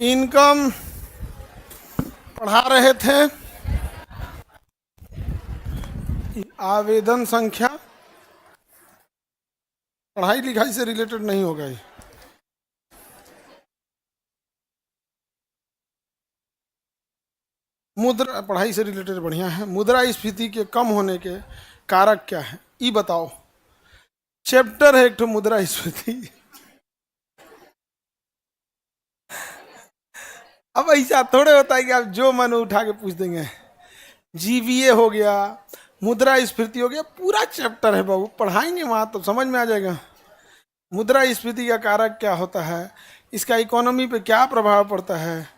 Income पढ़ा रहे थे। आवेदन संख्या पढ़ाई लिखाई से रिलेटेड नहीं होगा ये। मुद्रा पढ़ाई से रिलेटेड बढ़िया है। मुद्रास्फीति के कम होने के कारक क्या है ये बताओ। चैप्टर है एक तो मुद्रास्फीति। अब ऐसा थोड़े होता है कि आप जो मन उठा के पूछ देंगे। जीवीए हो गया, मुद्रास्फीति हो गया, पूरा चैप्टर है बाबू, पढ़ाएंगे वहां तो समझ में आ जाएगा। मुद्रास्फीति का कारक क्या होता है, इसका इकोनॉमी पे क्या प्रभाव पड़ता है,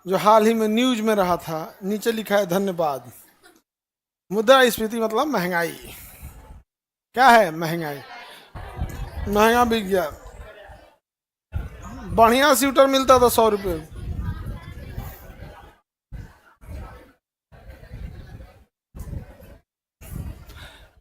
जो हाल ही में न्यूज में रहा था। नीचे लिखा है धन्यवाद। मुद्रास्फीति मतलब महंगाई। क्या है? महंगाई। महंगा बिक गया। बढ़िया स्वेटर मिलता था 100 रुपये।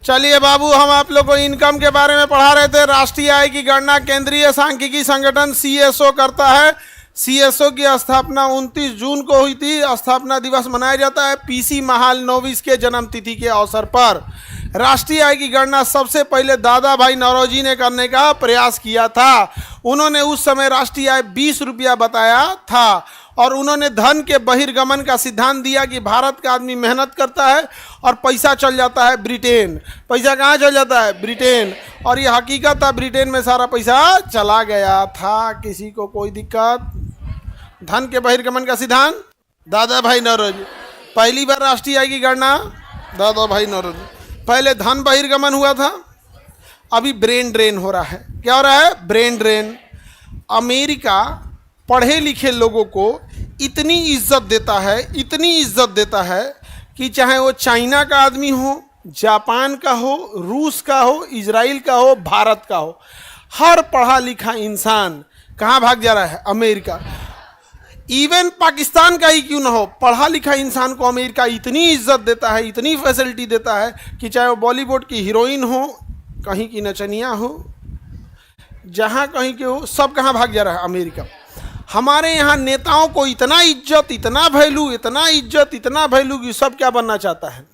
चलिए बाबू, हम आप लोग को इनकम के बारे में पढ़ा रहे थे। राष्ट्रीय आय की गणना केंद्रीय सांख्यिकी संगठन सीएसओ करता है। सीएसओ की स्थापना 29 जून को हुई थी। स्थापना दिवस मनाया जाता है पीसी महालनोबिस के जन्म तिथि के अवसर पर। राष्ट्रीय आय की गणना सबसे पहले दादा भाई नौरोजी ने करने का प्रयास किया था। उन्होंने उस समय राष्ट्रीय आय 20 रुपया बताया था और उन्होंने धन के बहिर्गमन का सिद्धांत दिया कि भारत का आदमी मेहनत करता है और पैसा चल जाता है ब्रिटेन। पैसा कहाँ चल जाता है? ब्रिटेन। और ये हकीकत था, ब्रिटेन में सारा पैसा चला गया था। किसी को कोई दिक्कत? धन के बहिर्गमन का सिद्धांत दादा भाई नौरोजी। पहली बार राष्ट्रीय आय की गणना दादा भाई नौरोजी। पहले धन बहिर्गमन हुआ था, अभी ब्रेन ड्रेन हो रहा है। क्या हो रहा है? Brain drain. अमेरिका पढ़े लिखे लोगों को इतनी इज्जत देता है, इतनी इज्जत देता है कि चाहे वो चाइना का आदमी हो, जापान का हो, रूस का हो, इजराइल का हो, भारत का हो, हर पढ़ा लिखा इंसान कहाँ भाग जा रहा है? अमेरिका। इवन पाकिस्तान का ही क्यों ना हो, पढ़ा लिखा इंसान को अमेरिका इतनी इज्जत देता है, इतनी फैसिलिटी देता है कि चाहे वो बॉलीवुड की हीरोइन हो, कहीं की नचनिया हो, जहाँ कहीं के हो, सब कहाँ भाग जा रहा है? अमेरिका। हमारे यहाँ नेताओं को इतना इज्जत, इतना वैल्यू, इतना इज्जत, इतना वैल्यू कि सब क्या बनना चाहता है?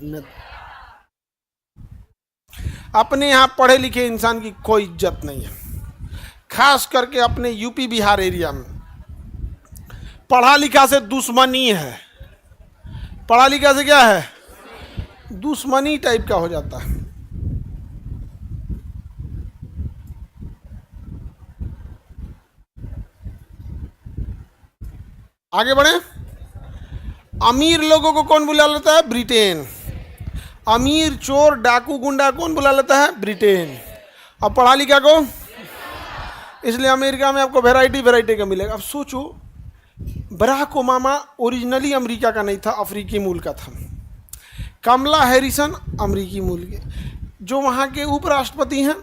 अपने यहाँ पढ़े लिखे इंसान की कोई इज्जत नहीं है। खास करके अपने यूपी बिहार एरिया में पढ़ा लिखा से दुश्मनी है। पढ़ा लिखा से क्या है? दुश्मनी टाइप का हो जाता है। आगे बढ़े। अमीर लोगों को कौन बुला लेता है? ब्रिटेन। अमीर चोर डाकू गुंडा कौन बुला लेता है? ब्रिटेन। अब पढ़ा लिखा को, इसलिए अमेरिका में आपको वैरायटी वैरायटी का मिलेगा। अब सोचो, बराक ओबामा ओरिजिनली अमेरिका का नहीं था, अफ्रीकी मूल का था। कमला हैरिसन अमेरिकी मूल के। जो वहाँ के उपराष्ट्रपति हैं,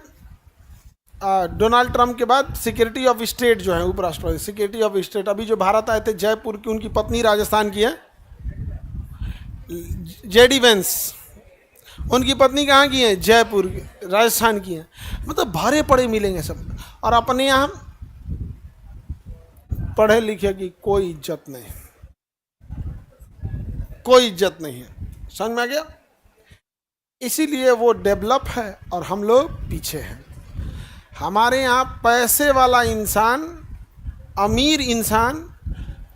डोनाल्ड ट्रंप के बाद सेक्रेटरी ऑफ स्टेट जो है उपराष्ट्रपति, सेक्रेटरी ऑफ स्टेट अभी जो भारत आए थे जयपुर की, उनकी पत्नी राजस्थान की है, जेडी वेंस। उनकी पत्नी कहाँ की है? जयपुर की, राजस्थान की है। मतलब भरे पड़े मिलेंगे सब। और अपने यहाँ पढ़े लिखे की कोई इज्जत नहीं, कोई इज्जत नहीं है। समझ में आ गया? इसीलिए वो डेवलप है और हम लोग पीछे हैं। हमारे यहाँ पैसे वाला इंसान, अमीर इंसान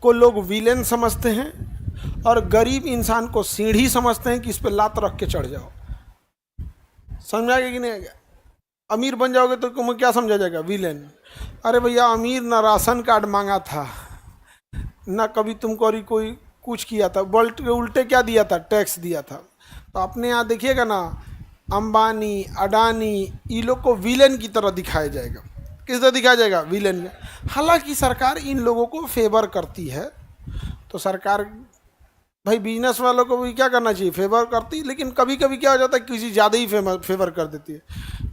को लोग विलेन समझते हैं और गरीब इंसान को सीढ़ी समझते हैं कि इस पे लात रख के चढ़ जाओ। समझ आ गया कि नहीं आ गया? अमीर बन जाओगे तो तुम्हें क्या समझा जाएगा? विलेन। अरे भैया, अमीर ना राशन कार्ड मांगा था, ना कभी तुमको कोई कुछ किया था, उल्टे क्या दिया था? टैक्स दिया था। तो अपने यहाँ देखिएगा ना, अंबानी, अडानी, ये लोग को विलेन की तरह दिखाया जाएगा। किस तरह दिखाया जाएगा? विलेन। हालांकि सरकार इन लोगों को फेवर करती है, तो सरकार भाई बिजनेस वालों को भी क्या करना चाहिए? फेवर करती। लेकिन कभी कभी क्या हो जाता है, किसी ज़्यादा ही फेवर कर देती है।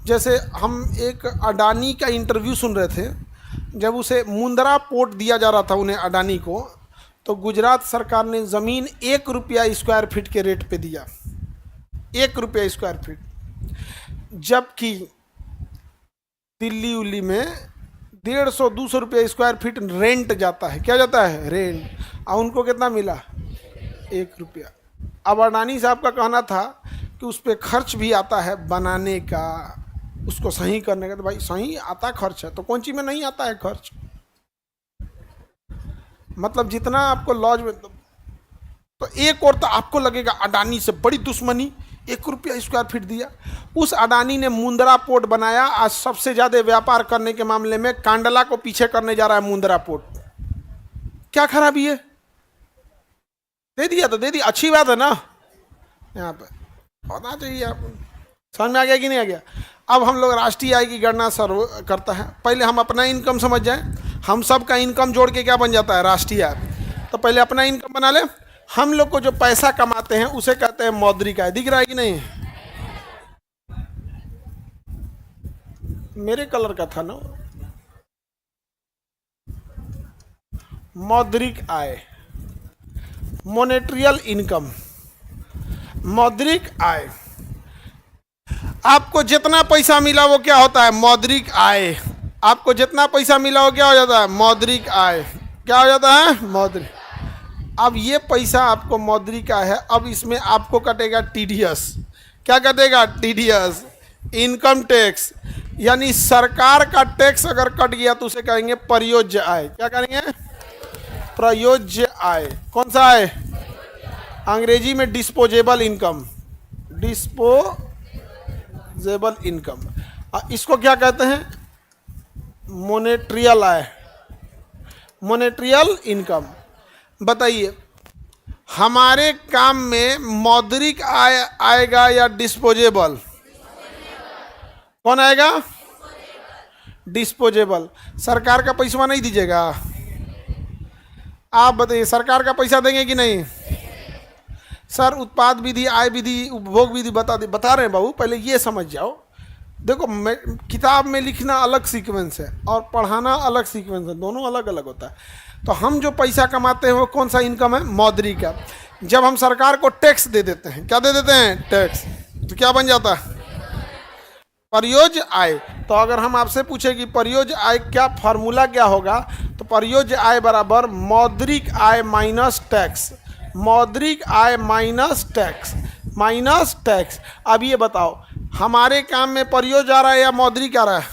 जैसे हम एक अडानी का इंटरव्यू सुन रहे थे, जब उसे मुंद्रा पोर्ट दिया जा रहा था उन्हें, अडानी को, तो गुजरात सरकार ने ज़मीन 1 रुपया स्क्वायर फीट के रेट पे दिया। 1 रुपया स्क्वायर फीट। जबकि दिल्ली उल्ली में 150-200 रुपये स्क्वायर फीट रेंट जाता है। क्या जाता है? रेंट। और उनको कितना मिला? 1 रुपया। अब अडानी साहब का कहना था कि उस पर खर्च भी आता है बनाने का, उसको सही करने का। तो भाई सही आता खर्च है, तो कौन चीज़ में नहीं आता है खर्च? मतलब जितना आपको लॉज में, तो एक और तो आपको लगेगा अडानी से बड़ी दुश्मनी, 1 रुपया स्क्वायर फीट दिया। उस अडानी ने मुंद्रा पोर्ट बनाया। आज सबसे ज़्यादा व्यापार करने के मामले में कांडला को पीछे करने जा रहा है मुंद्रा पोर्ट। क्या खराबी है? दे दिया तो दे दिया, अच्छी बात है ना। यहाँ पे होना चाहिए आपको। समझ में आ गया कि नहीं आ गया? अब हम लोग राष्ट्रीय आय की गणना सर्व करता है। पहले हम अपना इनकम समझ जाएं। हम सब का इनकम जोड़ के क्या बन जाता है? राष्ट्रीय आय। तो पहले अपना इनकम बना ले। हम लोग को जो पैसा कमाते हैं उसे कहते हैं मौद्रिक आय। दिख रहा है कि नहीं? मेरे कलर का था ना। मौद्रिक आय, मॉनेटरियल इनकम, मौद्रिक आय। आपको जितना पैसा मिला वो क्या होता है? मौद्रिक आय। आपको जितना पैसा मिला वो क्या हो जाता है? मौद्रिक आय। क्या हो जाता है? मौद्रिक। अब ये पैसा आपको मौद्रिक आय है। अब इसमें आपको कटेगा टीडीएस। क्या कटेगा? TDS, income tax. यानी सरकार का टैक्स अगर कट गया तो उसे कहेंगे प्रयोज्य आय। क्या करेंगे? प्रयोज्य आय। कौन सा आय? अंग्रेजी में डिस्पोजेबल इनकम, डिस्पोजेबल इनकम। इसको क्या कहते हैं? मॉनेटरियल आय, मॉनेटरियल इनकम। बताइए हमारे काम में मौद्रिक आय आएगा या डिस्पोजेबल? कौन आएगा? डिस्पोजेबल। सरकार का पैसा नहीं दीजिएगा? आप बताइए सरकार का पैसा देंगे कि नहीं? सर उत्पाद विधि, आय विधि, उपभोग विधि बता रहे हैं बाबू। पहले ये समझ जाओ। देखो किताब में लिखना अलग सीक्वेंस है और पढ़ाना अलग सीक्वेंस है, दोनों अलग अलग होता है। तो हम जो पैसा कमाते हैं वो कौन सा इनकम है? मौद्रिक का। जब हम सरकार को टैक्स दे देते हैं, क्या दे देते हैं? टैक्स। तो क्या बन जाता है? प्रयोज्य आय। तो अगर हम आपसे पूछे कि प्रयोज्य आय क्या फार्मूला क्या होगा, तो प्रयोज्य आय बराबर मौद्रिक आय माइनस टैक्स। मौद्रिक आय माइनस टैक्स, माइनस टैक्स। अब ये बताओ हमारे काम में प्रयोज्य आ रहा है या मौद्रिक आ रहा है?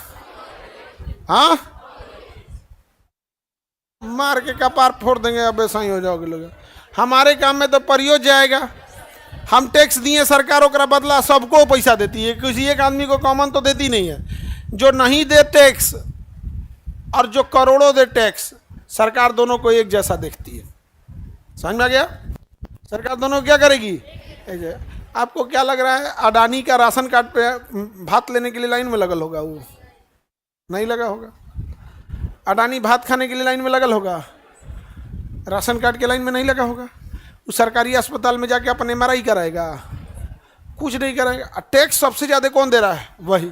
हाँ, मार के कपार फोड़ देंगे। अब ऐसा ही हो जाओगे लोग। हमारे काम में तो प्रयोज्य आएगा। हम टैक्स दिए सरकारों का बदला सबको पैसा देती है, किसी एक आदमी को कॉमन तो देती नहीं है। जो नहीं दे टैक्स और जो करोड़ों दे टैक्स, सरकार दोनों को एक जैसा देखती है। समझ में आ गया? सरकार दोनों क्या करेगी? आपको क्या लग रहा है अडानी का राशन कार्ड पे भात लेने के लिए लाइन में लगल होगा? वो नहीं लगा होगा। अडानी भात खाने के लिए लाइन में लगल होगा, राशन कार्ड के लाइन में नहीं लगा होगा। उस सरकारी अस्पताल में जाके अपन एमआरआई कराएगा? कुछ नहीं कराएगा। टैक्स सबसे ज़्यादा कौन दे रहा है? वही।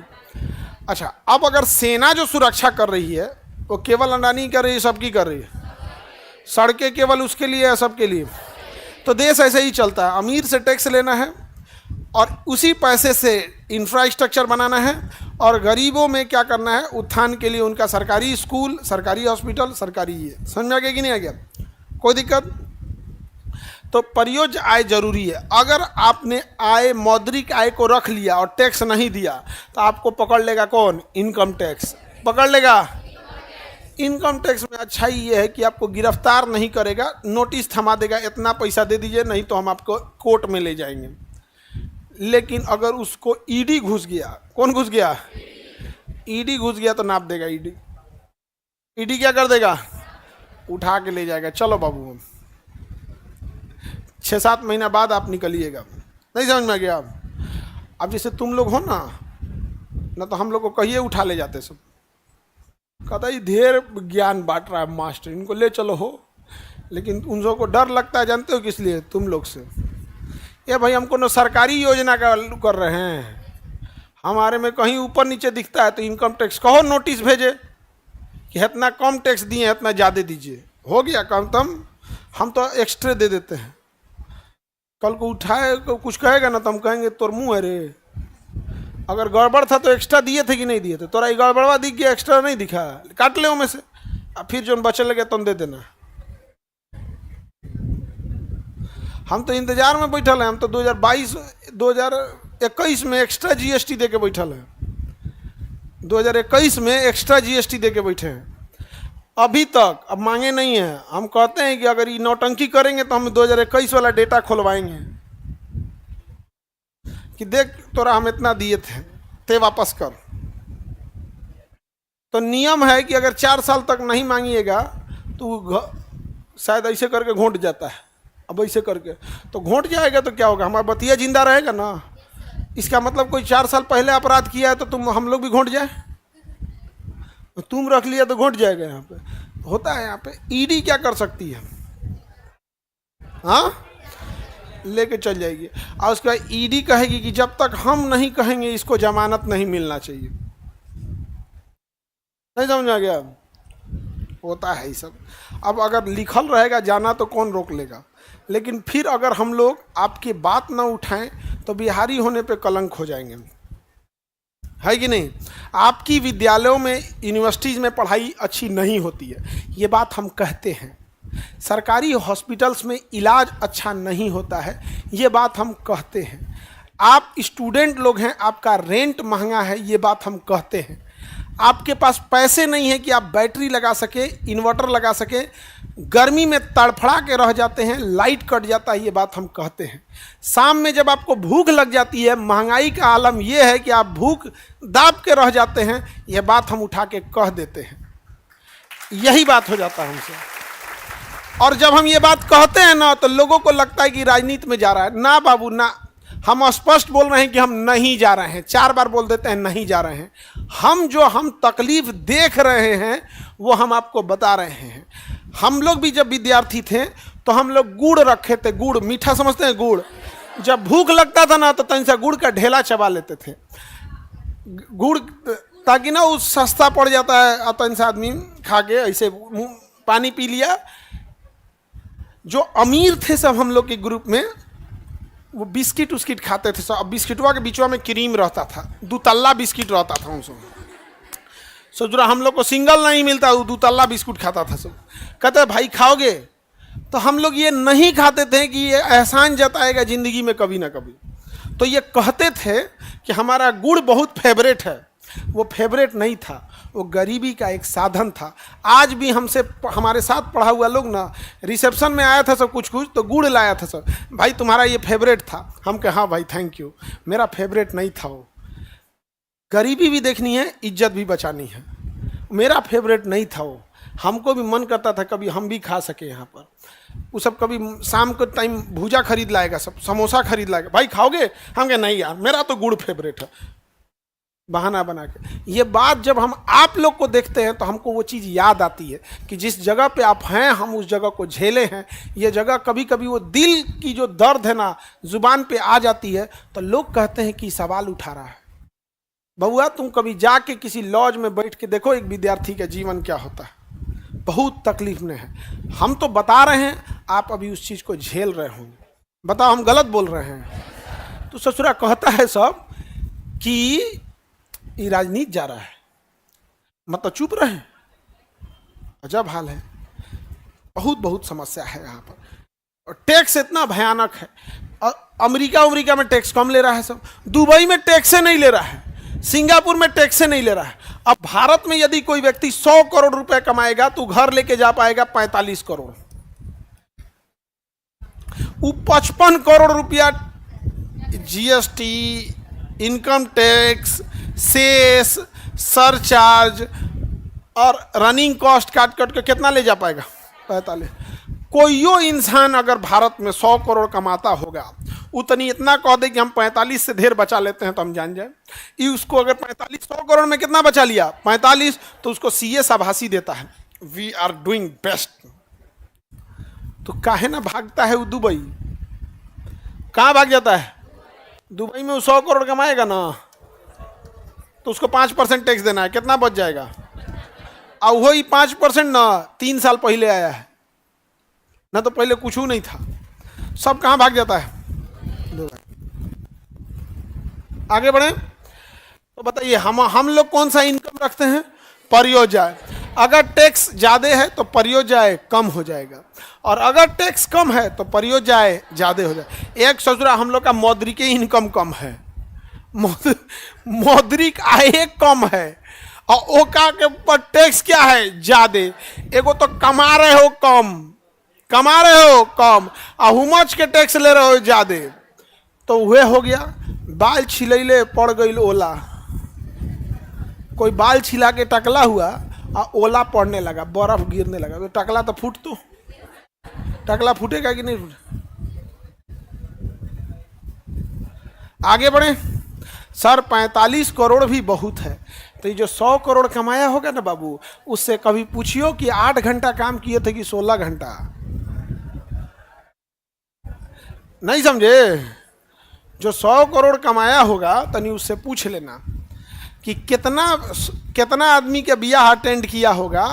अच्छा, अब अगर सेना जो सुरक्षा कर रही है वो केवल अडानी कर रही है, सबकी कर रही है? सड़कें केवल उसके लिए है, सबके लिए? तो देश ऐसे ही चलता है। अमीर से टैक्स लेना है और उसी पैसे से इंफ्रास्ट्रक्चर बनाना है, और गरीबों में क्या करना है? उत्थान के लिए उनका सरकारी स्कूल, सरकारी हॉस्पिटल, सरकारी ये। समझ में आ गया कि नहीं आ गया? कोई दिक्कत? तो प्रयोज्य आय जरूरी है। अगर आपने आय, मौद्रिक आय को रख लिया और टैक्स नहीं दिया तो आपको पकड़ लेगा कौन? इनकम टैक्स पकड़ लेगा। इनकम टैक्स में अच्छाई ये है कि आपको गिरफ्तार नहीं करेगा, नोटिस थमा देगा, इतना पैसा दे दीजिए नहीं तो हम आपको कोर्ट में ले जाएंगे। लेकिन अगर उसको ईडी घुस गया, कौन घुस गया? ईडी घुस गया तो नाप देगा ईडी। ईडी क्या कर देगा? उठा के ले जाएगा। चलो बाबू 6-7 महीना बाद आप निकलिएगा। नहीं समझ में आ गया? अब जैसे तुम लोग हो ना तो हम लोग को कहिए उठा ले जाते सब। कहता है ढेर ज्ञान बांट रहा है मास्टर, इनको ले चलो हो। लेकिन उन लोगों को डर लगता है, जानते हो किस लिए? तुम लोग से। ये भाई हमको ना सरकारी योजना का कर रहे हैं, हमारे में कहीं ऊपर नीचे दिखता है तो इनकम टैक्स कहो नोटिस भेजे कि इतना कम टैक्स दिए, इतना ज़्यादा दीजिए। हो गया कम तम, हम तो एक्स्ट्रा दे देते हैं। कल को उठाए कुछ कहेगा ना तो हम कहेंगे तोर मुँह है रे, अगर गड़बड़ था तो एक्स्ट्रा दिए थे कि नहीं दिए थे? तोरा ये गड़बड़वा दिख गया, एक्स्ट्रा नहीं दिखा, काट ले में से, अब फिर जो बचल लगे तुम दे देना। हम तो इंतजार में बैठल हैं, हम तो 2021 में एक्स्ट्रा जीएसटी दे के बैठल हैं, 2021 में एक्स्ट्रा जीएसटी दे के बैठे हैं अभी तक। अब मांगे नहीं है, हम कहते हैं कि अगर ये नौटंकी करेंगे तो हम 2021 वाला डेटा खुलवाएंगे कि देख तोरा हम इतना दिए थे, ते वापस कर। तो नियम है कि अगर 4 साल तक नहीं मांगिएगा तो शायद ऐसे करके घोंट जाता है। अब ऐसे करके तो घोंट जाएगा तो क्या होगा, हमारा बतिया जिंदा रहेगा ना। इसका मतलब कोई 4 साल पहले अपराध किया है तो हम लोग भी घोंट जाए, तुम रख लिया तो घोंट जाएगा। यहाँ पे होता है, यहाँ पे ईडी क्या कर सकती है? हाँ, लेके चल जाएगी। और उसके बाद ईडी कहेगी कि जब तक हम नहीं कहेंगे इसको जमानत नहीं मिलना चाहिए। नहीं समझा गया? होता है ये सब। अब अगर लिखल रहेगा जाना तो कौन रोक लेगा, लेकिन फिर अगर हम लोग आपकी बात ना उठाएं तो बिहारी होने पे कलंक हो जाएंगे, है कि नहीं? आपकी विद्यालयों में, यूनिवर्सिटीज़ में पढ़ाई अच्छी नहीं होती है, ये बात हम कहते हैं। सरकारी हॉस्पिटल्स में इलाज अच्छा नहीं होता है, ये बात हम कहते हैं। आप स्टूडेंट लोग हैं, आपका रेंट महंगा है, ये बात हम कहते हैं। आपके पास पैसे नहीं है कि आप बैटरी लगा सके, इन्वर्टर लगा सके, गर्मी में तड़फड़ा के रह जाते हैं, लाइट कट जाता है, ये बात हम कहते हैं। शाम में जब आपको भूख लग जाती है, महंगाई का आलम यह है कि आप भूख दाब के रह जाते हैं, यह बात हम उठा के कह देते हैं। यही बात हो जाता है हमसे। और जब हम ये बात कहते हैं ना तो लोगों को लगता है कि राजनीति में जा रहा है। ना बाबू ना, हम स्पष्ट बोल रहे हैं कि हम नहीं जा रहे हैं। 4 बार बोल देते हैं नहीं जा रहे हैं। हम तकलीफ देख रहे हैं वो हम आपको बता रहे हैं। हम लोग भी जब विद्यार्थी थे तो हम लोग गुड़ रखे थे, गुड़ मीठा समझते हैं, गुड़। जब भूख लगता था ना तो तन सा गुड़ का ढेला चबा लेते थे, गुड़, ताकि ना वो सस्ता पड़ जाता है। और तन सा आदमी खा के ऐसे पानी पी लिया। जो अमीर थे सब हम लोग के ग्रुप में, वो बिस्किट उस्किट खाते थे सब। अब बिस्किटवा के बीचवा में क्रीम रहता था, 2 तल्ला बिस्किट रहता था उन सब। सोच रहा हम लोग को सिंगल नहीं मिलता, 2 तल्ला बिस्कुट खाता था सब। कहते भाई खाओगे? तो हम लोग ये नहीं खाते थे कि ये एहसान जताएगा ज़िंदगी में कभी ना कभी। तो ये कहते थे कि हमारा गुड़ बहुत फेवरेट है। वो फेवरेट नहीं था, वो गरीबी का एक साधन था। आज भी हमसे, हमारे साथ पढ़ा हुआ लोग ना, रिसेप्शन में आया था सब कुछ तो गुड़ लाया था सब। भाई तुम्हारा ये फेवरेट था? हम कहे हाँ भाई थैंक यू, मेरा फेवरेट नहीं था वो। गरीबी भी देखनी है, इज्जत भी बचानी है। मेरा फेवरेट नहीं था वो। हमको भी मन करता था कभी हम भी खा सके यहाँ पर। वो सब कभी शाम को टाइम भूजा खरीद लाएगा, सब समोसा खरीद लाएगा, भाई खाओगे? हम कहे नहीं यार, मेरा तो गुड़ फेवरेट है, बहाना बना के। ये बात जब हम आप लोग को देखते हैं तो हमको वो चीज़ याद आती है कि जिस जगह पे आप हैं हम उस जगह को झेले हैं। ये जगह कभी कभी वो दिल की जो दर्द है ना जुबान पे आ जाती है तो लोग कहते हैं कि सवाल उठा रहा है। बउआ तुम कभी जाके किसी लॉज में बैठ के देखो एक विद्यार्थी का जीवन क्या होता है, बहुत तकलीफ में है। हम तो बता रहे हैं, आप अभी उस चीज़ को झेल रहे होंगे। बताओ हम गलत बोल रहे हैं? तो ससुरा कहता है सब कि ये राजनीति जा रहा है, मतलब चुप रहे। अजब हाल है, बहुत समस्या है यहाँ पर। और टैक्स इतना भयानक है। और अमेरिका में टैक्स कम ले रहा है सब, दुबई में टैक्स नहीं ले रहा है, सिंगापुर में टैक्स नहीं ले रहा है। अब भारत में यदि कोई व्यक्ति 100 करोड़ रुपए कमाएगा तो घर लेके जा पाएगा 45 करोड़। वो 55 करोड़ रुपया GST, income tax, cess, surcharge और रनिंग कॉस्ट काट के कितना ले जा पाएगा? 45। कोईयो इंसान अगर भारत में 100 करोड़ कमाता होगा, उतनी इतना कह दे कि हम 45 से ढेर बचा लेते हैं तो हम जान जाए। ये उसको अगर 45 100 करोड़ में कितना बचा लिया? 45, तो उसको सीए शाबाशी देता है, वी आर डूइंग बेस्ट। तो काहे ना भागता है वो दुबई? कहाँ भाग जाता है? दुबई में वो 100 करोड़ कमाएगा ना तो उसको 5% टैक्स देना है, कितना बच जाएगा? और वही 5% ना 3 साल पहले आया है ना, तो पहले कुछ नहीं था। सब कहाँ भाग जाता है? आगे बढ़े। तो बताइए हम लोग कौन सा इनकम रखते हैं? परियोज्य। अगर टैक्स ज्यादा है तो परियोज्य कम हो जाएगा, और अगर टैक्स कम है तो परियोज्य ज्यादा हो जाएगा। एक ससुरा हम लोग का मौद्रिक इनकम कम है, मौद्रिक आय कम है, और ओका के ऊपर टैक्स क्या है? ज्यादा। एगो तो कमा रहे हो कम, और हुमच के टैक्स ले रहे हो ज्यादा, तो वह हो गया बाल छिलैले पड़ गई ओला। कोई बाल छिला के टकला हुआ और ओला पड़ने लगा, बर्फ गिरने लगा, तो टकला तो टकला फूटेगा कि नहीं फूटे? आगे बढ़े सर। 45 करोड़ भी बहुत है, तो ये जो 100 करोड़ कमाया होगा ना बाबू, उससे कभी पूछियो कि 8 घंटा काम किए थे कि 16 घंटा। नहीं समझे? जो 100 करोड़ कमाया होगा तनी उससे पूछ लेना कि कितना आदमी के बियाह अटेंड किया होगा,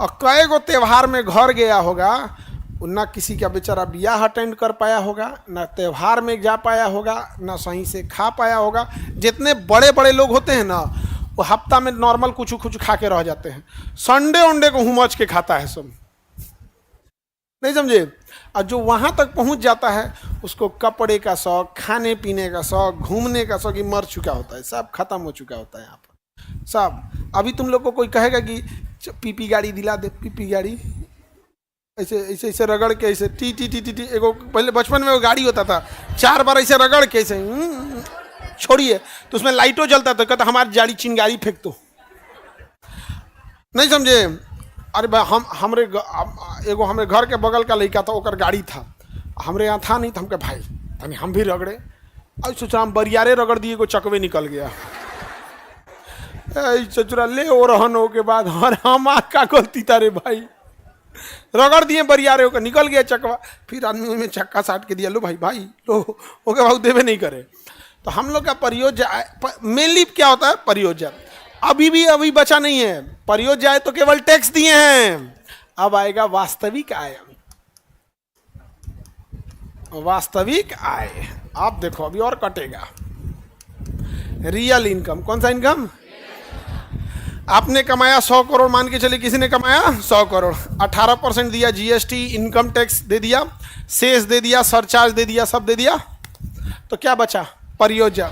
और कई गो त्योहार में घर गया होगा। ना किसी का बेचारा बियाह अटेंड कर पाया होगा, ना त्योहार में जा पाया होगा, ना सही से खा पाया होगा। जितने बड़े बड़े लोग होते हैं ना, वो हफ्ता में नॉर्मल कुछ खा के रह जाते हैं, संडे को हुमच के खाता है सब। नहीं समझे? और जो वहां तक पहुंच जाता है, उसको कपड़े का शौक, खाने पीने का शौक, घूमने का शौक, मर चुका होता है, सब खत्म हो चुका होता है यहाँ पर सब। अभी तुम लोग को कोई कहेगा कि पीपी गाड़ी दिला दे, पीपी गाड़ी ऐसे रगड़ के ऐसे T T T T T. एगो पहले बचपन में वो गाड़ी होता था, 4 बार ऐसे रगड़ के ऐसे छोड़िए तो उसमें लाइटों जलता था, कहता हमारी जाड़ी चिंगारी फेंक दो। नहीं समझे? अरे हमरे घर के बगल का लड़का था, ओकर गाड़ी था, हमरे यहाँ था नहीं, तो हमके भाई तनी हम भी रगड़े, और सोचा हम बरियारे रगड़ दिए, को चकवे निकल गया। चचुरा ले ओ रहन हो के बाद हम का गलती था रे भाई, रगड़ दिए बरियारे होकर, निकल गया चकवा। फिर आदमी में चक्का साट के दिया, लो भाई लो, ओके भाई देवे नहीं करे। तो हम लोग का परियोज्य मेनली क्या होता है? परियोज्य अभी बचा नहीं है। परियोज्य तो केवल टैक्स दिए हैं, अब आएगा वास्तविक आय। वास्तविक आय आप देखो अभी और कटेगा। रियल इनकम, कौन सा इनकम? आपने कमाया 100 करोड़, मान के चले किसी ने कमाया 100 करोड़, 18% दिया जीएसटी, इनकम टैक्स दे दिया, सेस दे दिया, सरचार्ज दे दिया, सब दे दिया, तो क्या बचा? परियोज्य।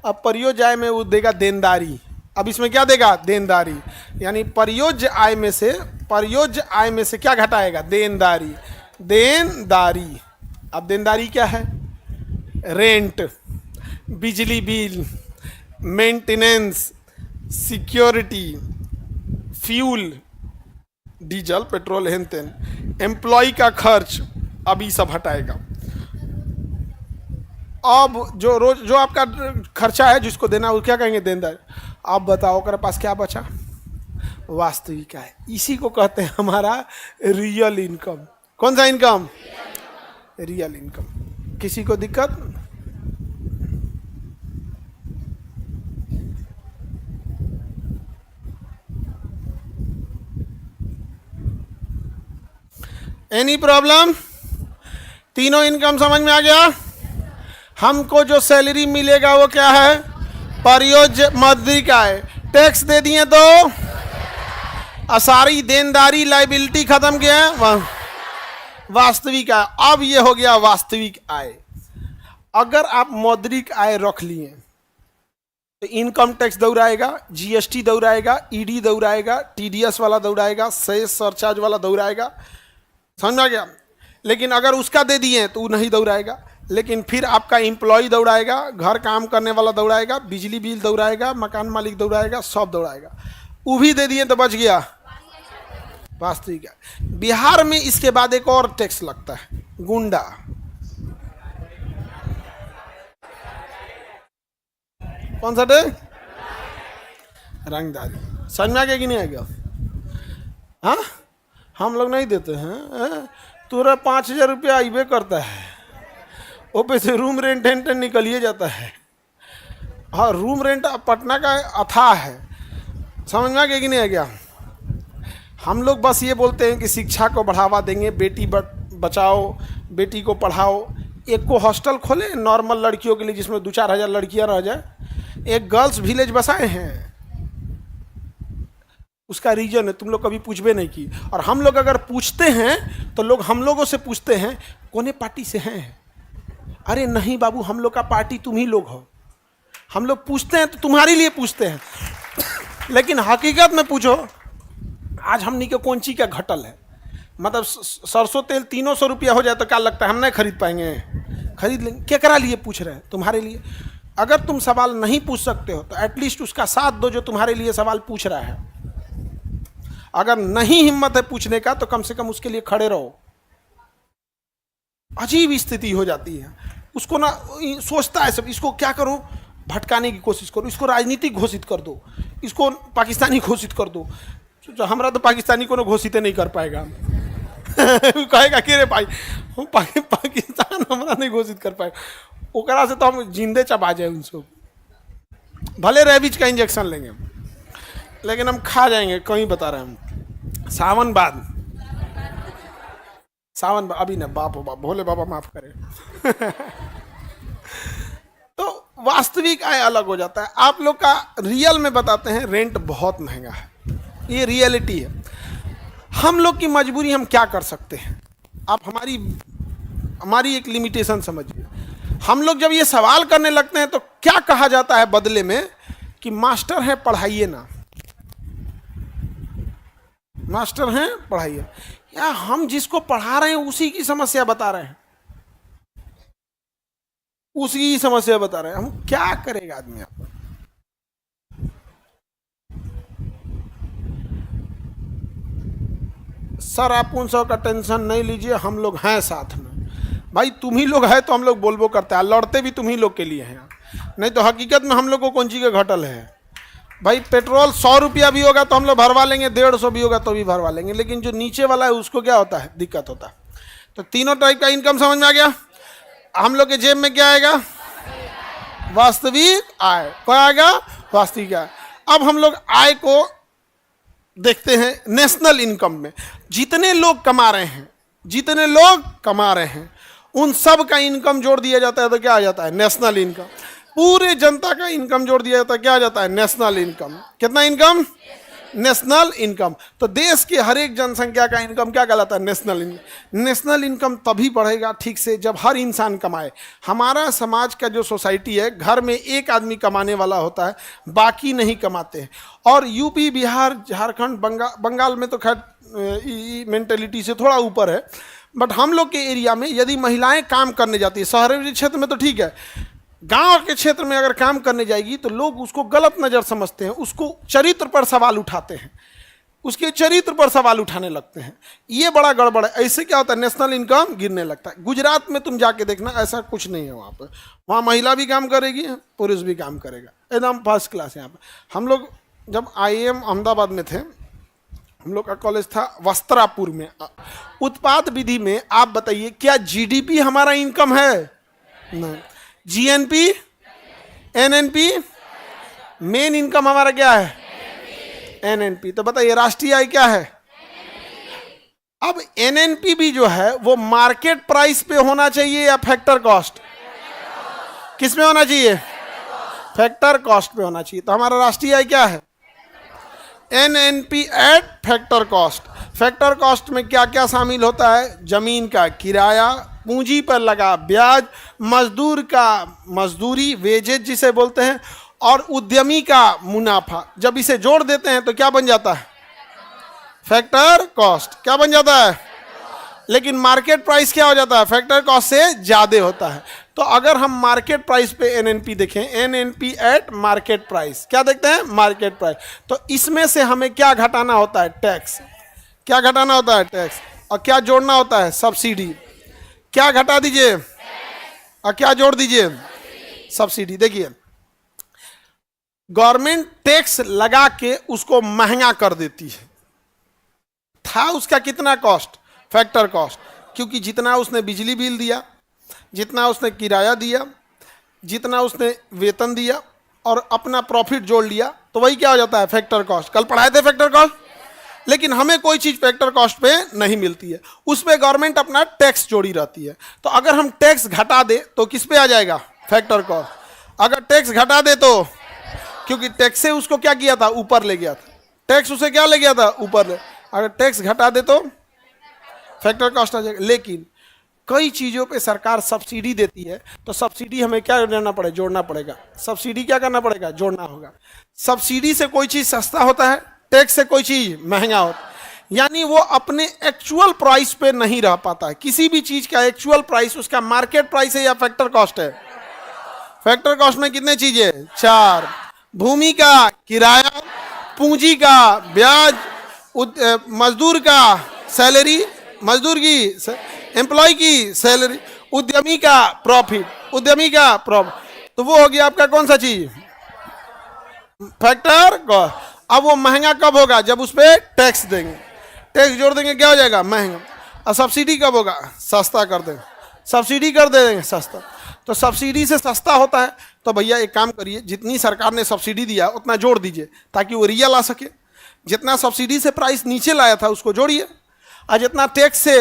अब परियोज्य में वो देगा देनदारी। अब इसमें क्या देगा? देनदारी। यानी परियोज्य आय में से क्या घटाएगा? देनदारी। अब देनदारी क्या है? रेंट, बिजली bill, maintenance, security, fuel, diesel petrol, हेन तेन, एम्प्लॉय का खर्च, अब ये सब हटाएगा। अब जो आपका खर्चा है जिसको देना, वो क्या कहेंगे? देनदार। आप बताओ कर पास क्या बचा? वास्तविक आय। इसी को कहते हैं हमारा रियल इनकम। कौन सा इनकम? Real income. किसी को दिक्कत? Any problem? तीनों इनकम समझ में आ गया? हमको जो सैलरी मिलेगा वो क्या है? परियोज्य मौद्रिक आय। टैक्स दे दिए तो सारी देनदारी लाइबिलिटी खत्म किया, वास्तविक आय। अब ये हो गया वास्तविक आय। अगर आप मौद्रिक आय रख लिए तो इनकम टैक्स दौड़ाएगा, जीएसटी दौड़ाएगा, ईडी दौड़ाएगा, टीडीएस वाला दौड़ाएगा, सेस सरचार्ज वाला दौड़ाएगा, समझ में आ गया? लेकिन अगर उसका दे दिए तो वो नहीं दौड़ाएगा। लेकिन फिर आपका एम्प्लॉय दौड़ाएगा, घर काम करने वाला दौड़ाएगा, बिजली बिल दौड़ाएगा, मकान मालिक दौड़ाएगा, सब दौड़ाएगा। वो भी दे दिए तो बच गया वास्तविक। बिहार में इसके बाद एक और टैक्स लगता है, गुंडा। कौन सा टैक्स? रंगदारी। समझ में आ गया कि नहीं आ गया? हाँ, हम लोग नहीं देते हैं, तुरा 5,000 रुपया आइबे करता है, वो पैसे रूम रेंट निकलिए जाता है। हाँ, रूम रेंट पटना का अथाह है। समझ में आ गया कि नहीं आ गया? हम लोग बस ये बोलते हैं कि शिक्षा को बढ़ावा देंगे, बेटी बचाओ, बेटी को पढ़ाओ। एक को हॉस्टल खोले नॉर्मल लड़कियों के लिए, जिसमें 2-4 हज़ार लड़कियां रह जाए, एक गर्ल्स विलेज बसाए हैं, उसका रीजन है, तुम लोग कभी पूछबे नहीं की। और हम लोग अगर पूछते हैं तो लोग हम लोगों से पूछते हैं कौन पार्टी से हैं। अरे नहीं बाबू, हम लोग का पार्टी तुम ही लोग हो। हम लोग पूछते हैं तो तुम्हारे लिए पूछते हैं, लेकिन हकीकत में पूछो आज हमनी के कौन चीज का घटल है। मतलब सरसों तेल 300 रुपया हो जाए तो क्या लगता है हम नहीं खरीद पाएंगे? खरीद लेंगे। केकरा लिए पूछ रहे हैं? तुम्हारे लिए। अगर तुम सवाल नहीं पूछ सकते हो तो एटलीस्ट उसका साथ दो जो तुम्हारे लिए सवाल पूछ रहा है। अगर नहीं हिम्मत है पूछने का तो कम से कम उसके लिए खड़े रहो। अजीब स्थिति हो जाती है। उसको ना सोचता है सब, इसको क्या करो, भटकाने की कोशिश करो, इसको राजनीतिक घोषित कर दो, इसको पाकिस्तानी घोषित कर दो। हमरा तो पाकिस्तानी को घोषित नहीं कर पाएगा। कहेगा कि रे भाई पाकिस्तान हमरा नहीं घोषित कर पाएगा, ओकरा से तो हम जिंदे चबा जाए उनको। भले रेबीज का इंजेक्शन लेंगे लेकिन हम खा जाएंगे, कहीं बता रहे हम। सावन बाद अभी ना, बाप हो बाप, भोले बाबा माफ करे। तो वास्तविक आय अलग हो जाता है। आप लोग का रियल में बताते हैं, रेंट बहुत महंगा है, ये रियलिटी है। हम लोग की मजबूरी, हम क्या कर सकते हैं? आप हमारी एक लिमिटेशन समझिए। हम लोग जब ये सवाल करने लगते हैं तो क्या कहा जाता है बदले में कि मास्टर हैं पढ़ाइए ना, मास्टर हैं पढ़ाइए। या हम जिसको पढ़ा रहे हैं उसी की समस्या बता रहे हैं, उसी की समस्या बता रहे हैं। हम क्या करेगा आदमी? आप सर आप उन सब का टेंशन नहीं लीजिए, हम लोग हैं साथ में। भाई तुम ही लोग है तो हम लोग बोलबो करते हैं, लड़ते भी तुम ही लोग के लिए हैं, नहीं तो हकीकत में हम लोग को कौन चीज का घटल है। भाई पेट्रोल 100 रुपया भी होगा तो हम लोग भरवा लेंगे, 150 भी होगा तो भी भरवा लेंगे, लेकिन जो नीचे वाला है उसको क्या होता है? दिक्कत होता है। तो तीनों टाइप का इनकम समझ में आ गया। हम लोग के जेब में क्या आएगा? वास्तविक आय। क्या आएगा? वास्तविक आय। अब हम लोग आय को देखते हैं नेशनल इनकम में। जितने लोग कमा रहे हैं उन सब का इनकम जोड़ दिया जाता है तो क्या आ जाता है? National income. पूरे जनता का इनकम जोड़ दिया जाता है, क्या आ जाता है? National income. कितना इनकम? National income. तो देश के हर एक जनसंख्या का इनकम क्या कहलाता है? National income. नेशनल इनकम तभी बढ़ेगा ठीक से जब हर इंसान कमाए। हमारा समाज का जो सोसाइटी है, घर में एक आदमी कमाने वाला होता है, बाकी नहीं कमाते हैं। और यूपी, बिहार, झारखंड, बंगाल में तो खैर मेंटेलिटी से थोड़ा ऊपर है, बट हम लोग के एरिया में यदि महिलाएं काम करने जाती है, शहरी क्षेत्र में तो ठीक है, गांव के क्षेत्र में अगर काम करने जाएगी तो लोग उसको गलत नज़र समझते हैं, उसको चरित्र पर सवाल उठाते हैं, उसके चरित्र पर सवाल उठाने लगते हैं। ये बड़ा गड़बड़ है। ऐसे क्या होता है? नेशनल इनकम गिरने लगता है। गुजरात में तुम जाके देखना, ऐसा कुछ नहीं है वहाँ पर। वहाँ महिला भी काम करेगी, पुरुष भी काम करेगा, एकदम फर्स्ट क्लास। यहाँ पर हम लोग जब IIM अहमदाबाद में थे, हम लोग का कॉलेज था वस्त्रापुर में। उत्पाद विधि में आप बताइए क्या GDP हमारा इनकम है? नहीं। GNP, NNP, मेन इनकम हमारा क्या है? NNP। तो बताइए राष्ट्रीय आय क्या है? अब NNP भी जो है वो मार्केट प्राइस पे होना चाहिए या फैक्टर कॉस्ट? किस पे होना चाहिए? फैक्टर कॉस्ट पे होना चाहिए। तो हमारा राष्ट्रीय आय क्या है? NNP eight factor cost. Factor cost में क्या क्या शामिल होता है? जमीन का किराया, पूंजी पर लगा ब्याज, मजदूर का मजदूरी, वेजेज जिसे बोलते हैं, और उद्यमी का मुनाफा। जब इसे जोड़ देते हैं तो क्या बन जाता है? Factor cost. क्या बन जाता है? लेकिन मार्केट प्राइस क्या हो जाता है? फैक्टर कॉस्ट से ज्यादा होता है। तो अगर हम मार्केट प्राइस पे NNP देखें, NNP एट मार्केट प्राइस, क्या देखते हैं? Market price. तो इसमें से हमें क्या घटाना होता है? टैक्स। क्या घटाना होता है? टैक्स। और क्या जोड़ना होता है? सब्सिडी। क्या घटा दीजिए और क्या जोड़ दीजिए? सब्सिडी। देखिए गवर्नमेंट टैक्स लगा के उसको महंगा कर देती है। था उसका कितना कॉस्ट? Factor cost. क्योंकि जितना उसने बिजली बिल दिया, जितना उसने किराया दिया, जितना उसने वेतन दिया और अपना प्रॉफिट जोड़ लिया, तो वही क्या हो जाता है? Factor cost. कल पढ़ाए थे फैक्टर कॉस्ट। लेकिन हमें कोई चीज फैक्टर कॉस्ट पे नहीं मिलती है, उस पे गवर्नमेंट अपना टैक्स जोड़ी रहती है। तो अगर हम टैक्स घटा दे तो किस पे आ जाएगा? Factor cost. अगर टैक्स घटा दे तो क्योंकि टैक्स से उसको क्या किया था, ऊपर ले गया था। टैक्स उसे क्या ले गया था, ऊपर ले। अगर टैक्स घटा दे तो फैक्टर कॉस्ट आ जाएगा। लेकिन कई चीजों पे सरकार सब्सिडी देती है, तो सब्सिडी हमें क्या करना पड़ेगा, जोड़ना पड़ेगा। सब्सिडी क्या करना पड़ेगा, जोड़ना होगा। सब्सिडी से कोई चीज सस्ता होता है, टैक्स से कोई चीज महंगा होता है। यानी वो अपने एक्चुअल प्राइस पे नहीं रह पाता है। किसी भी चीज का एक्चुअल प्राइस उसका मार्केट प्राइस है या फैक्टर कॉस्ट है। फैक्टर कॉस्ट में कितने चीजें, 4। भूमि का किराया, पूंजी का ब्याज, मजदूर का सैलरी, मजदूर की एम्प्लॉय की सैलरी, उद्यमी का प्रॉफिट, उद्यमी का प्रॉफिट। तो वो हो गया आपका कौन सा चीज, फैक्टर कॉस्ट। अब वो महंगा कब होगा, जब उस पर टैक्स देंगे, टैक्स जोड़ देंगे, क्या हो जाएगा, महंगा। और सब्सिडी कब होगा, सस्ता कर देंगे, सब्सिडी कर देंगे, सस्ता। तो सब्सिडी से सस्ता होता है। तो भैया एक काम करिए, जितनी सरकार ने सब्सिडी दिया उतना जोड़ दीजिए ताकि वो रियल आ सके। जितना सब्सिडी से प्राइस नीचे लाया था उसको जोड़िए, और जितना टैक्स से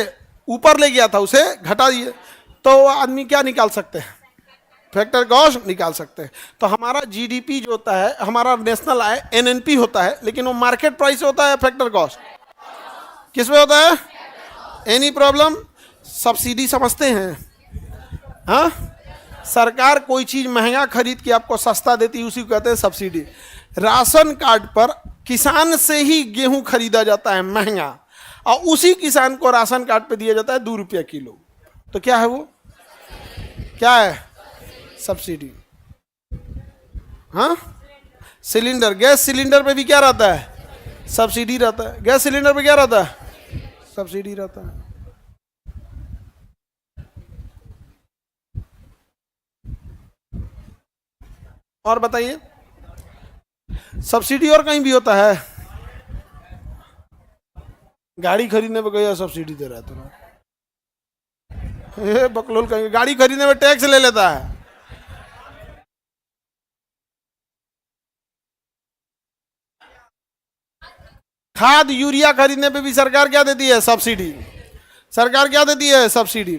ऊपर ले गया था उसे घटा दिए। तो आदमी क्या निकाल सकते हैं, फैक्टर कॉस्ट निकाल सकते हैं। तो हमारा जीडीपी जो होता है, हमारा नेशनल आय एनएनपी होता है, लेकिन वो मार्केट प्राइस होता है फैक्टर कॉस्ट। किस में होता है, एनी प्रॉब्लम। सब्सिडी समझते हैं, हाँ। सरकार कोई चीज महंगा खरीद के आपको सस्ता देती है, उसी को कहते हैं सब्सिडी। राशन कार्ड पर किसान से ही गेहूं खरीदा जाता है महंगा, और उसी किसान को राशन कार्ड पे दिया जाता है 2 रुपया किलो। तो क्या है वो, क्या है, सब्सिडी। हाँ, सिलेंडर, गैस सिलेंडर पे भी क्या रहता है, सब्सिडी रहता है। गैस सिलेंडर पे क्या रहता है, सब्सिडी रहता है। और बताइए, सब्सिडी और कहीं भी होता है। गाड़ी खरीदने पे कोई सब्सिडी दे रहा है तुम्हें, बकलोल कहीं गाड़ी खरीदने में टैक्स ले लेता है। खाद यूरिया खरीदने पे भी सरकार क्या देती है, सब्सिडी। सरकार क्या देती है, सब्सिडी।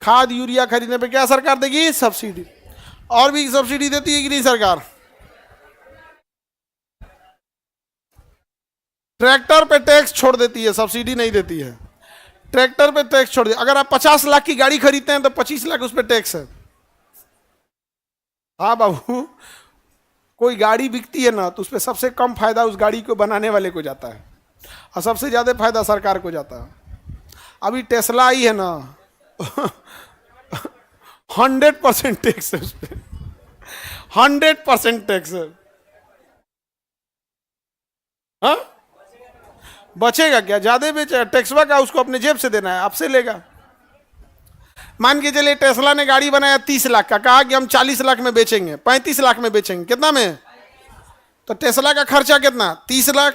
खाद यूरिया खरीदने पे क्या सरकार देगी, सब्सिडी। और भी सब्सिडी देती है कि नहीं सरकार। ट्रैक्टर पे टैक्स छोड़ देती है, सब्सिडी नहीं देती है। ट्रैक्टर पे टैक्स छोड़ दिया। अगर आप 50 लाख की गाड़ी खरीदते हैं तो 25 लाख उस पर टैक्स है। हाँ बाबू, कोई गाड़ी बिकती है ना तो उस पर सबसे कम फायदा उस गाड़ी को बनाने वाले को जाता है, और सबसे ज्यादा फायदा सरकार को जाता है। अभी टेस्ला आई है ना 100% टैक्स है उस पर, 100% टैक्स है। हाँ, बचेगा क्या, ज्यादा बेचेगा। टैक्सवा का उसको अपने जेब से देना है, आपसे लेगा। मान के चलिए टेस्ला ने गाड़ी बनाया 30 लाख का, कहा कि हम 40 लाख में बेचेंगे, 35 लाख में बेचेंगे। कितना में, तो टेस्ला का खर्चा कितना, 30 लाख।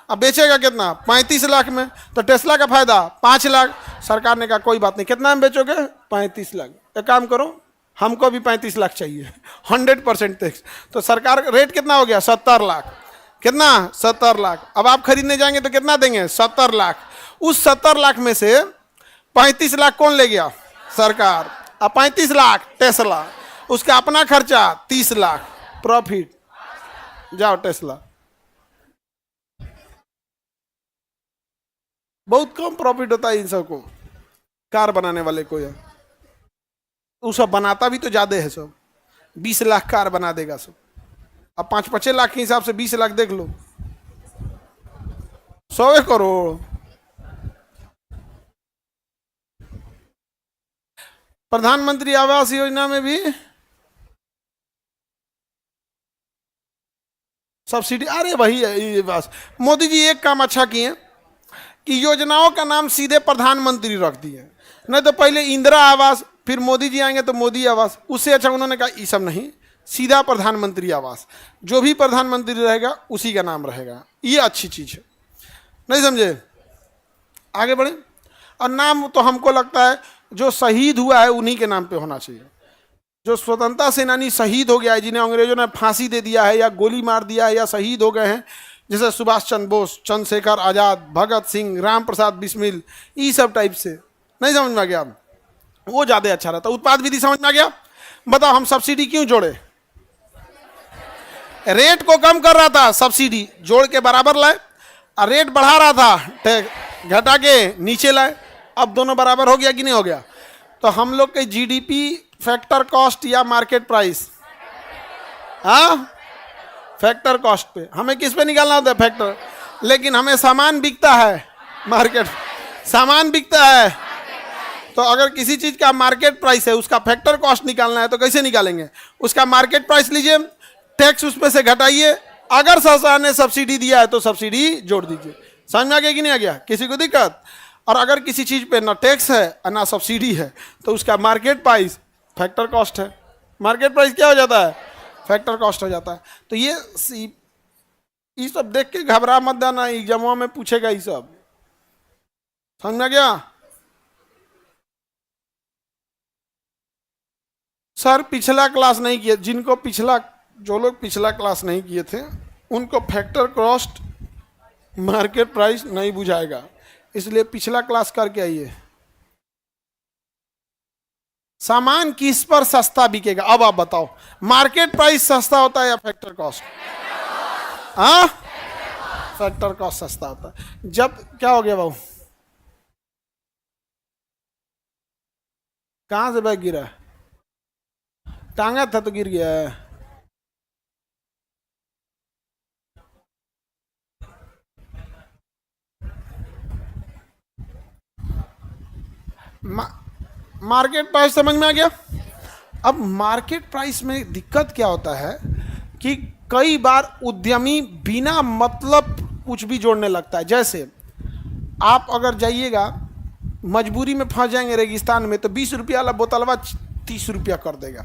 अब बेचेगा कितना, 35 लाख में। तो टेस्ला का फायदा 5 लाख। सरकार ने कहा कोई बात नहीं, कितना में बेचोगे, 35 लाख। एक काम करो, हमको भी 35 लाख चाहिए, 100% टैक्स। तो सरकार रेट कितना हो गया, 70 लाख। कितना, 70 लाख। अब आप खरीदने जाएंगे तो कितना देंगे, 70 लाख। उस 70 लाख में से 35 लाख कौन ले गया, सरकार। अब 35 लाख टेस्ला, उसका अपना खर्चा 30 लाख प्रॉफिट। जाओ टेस्ला, बहुत कम प्रॉफिट होता है इन सबको, कार बनाने वाले को। यार वो सब बनाता भी तो ज्यादा है, सब 20 लाख कार बना देगा सब। अब 5-5 लाख के हिसाब से 20 लाख देख लो, 100 करोड़। प्रधानमंत्री आवास योजना में भी सब्सिडी। अरे वही है बस, मोदी जी एक काम अच्छा किए कि योजनाओं का नाम सीधे प्रधानमंत्री रख दिए। नहीं तो पहले इंदिरा आवास, फिर मोदी जी आएंगे तो मोदी आवास। उससे अच्छा उन्होंने कहा ये सब नहीं, सीधा प्रधानमंत्री आवास। जो भी प्रधानमंत्री रहेगा उसी का नाम रहेगा। ये अच्छी चीज है, नहीं समझे, आगे बढ़े। और नाम तो हमको लगता है जो शहीद हुआ है उन्हीं के नाम पे होना चाहिए। जो स्वतंत्रता सेनानी शहीद हो गया है, जिन्हें अंग्रेजों ने फांसी दे दिया है या गोली मार दिया है या शहीद हो गए हैं, जैसे सुभाष चंद्र बोस, चंद्रशेखर आजाद, भगत सिंह, राम प्रसाद बिस्मिल, ये सब टाइप से। नहीं समझ में आ गया, वो ज्यादा अच्छा रहता। उत्पाद विधि समझ में आ गया। बताओ हम सब्सिडी क्यों जोड़े, रेट को कम कर रहा था, सब्सिडी जोड़ के बराबर लाए, और रेट बढ़ा रहा था, टैक्स घटा के नीचे लाए। अब दोनों बराबर हो गया कि नहीं हो गया? तो हम लोग के जीडीपी फैक्टर कॉस्ट या मार्केट प्राइस, हाँ फैक्टर कॉस्ट पे, हमें किस पे निकालना होता है? फैक्टर। लेकिन हमें सामान बिकता है मार्केट, सामान बिकता है, तो अगर किसी चीज का मार्केट प्राइस है, उसका फैक्टर कॉस्ट निकालना है तो कैसे निकालेंगे? उसका मार्केट प्राइस लीजिए, टैक्स उसमें से घटाइए, अगर सरकार ने सब्सिडी दिया है तो सब्सिडी जोड़ दीजिए। समझ में आ गया कि नहीं आ गया? किसी को दिक्कत? और अगर किसी चीज पे ना टैक्स है और ना सब्सिडी है तो उसका मार्केट प्राइस फैक्टर कॉस्ट है। मार्केट प्राइस क्या हो जाता है? फैक्टर कॉस्ट हो जाता है। तो ये सब देख के घबरा मत जाना, एग्जामों में पूछेगा ये सब। समझ में आ गया? सर पिछला क्लास नहीं किया, जिनको जो लोग पिछला क्लास नहीं किए थे उनको फैक्टर कॉस्ट मार्केट प्राइस नहीं बुझाएगा, इसलिए पिछला क्लास करके आइए। सामान किस पर सस्ता बिकेगा? अब आप बताओ, मार्केट प्राइस सस्ता होता है या फैक्टर कॉस्ट? हाँ फैक्टर कॉस्ट सस्ता होता है। जब क्या हो गया बाबू, कहां से बैग गिरा? टांगा था तो गिर गया है। मार्केट प्राइस समझ में आ गया? अब मार्केट प्राइस में दिक्कत क्या होता है कि कई बार उद्यमी बिना मतलब कुछ भी जोड़ने लगता है। जैसे आप अगर जाइएगा, मजबूरी में फंस जाएंगे रेगिस्तान में, तो 20 रुपया वाला बोतलवा 30 रुपया कर देगा।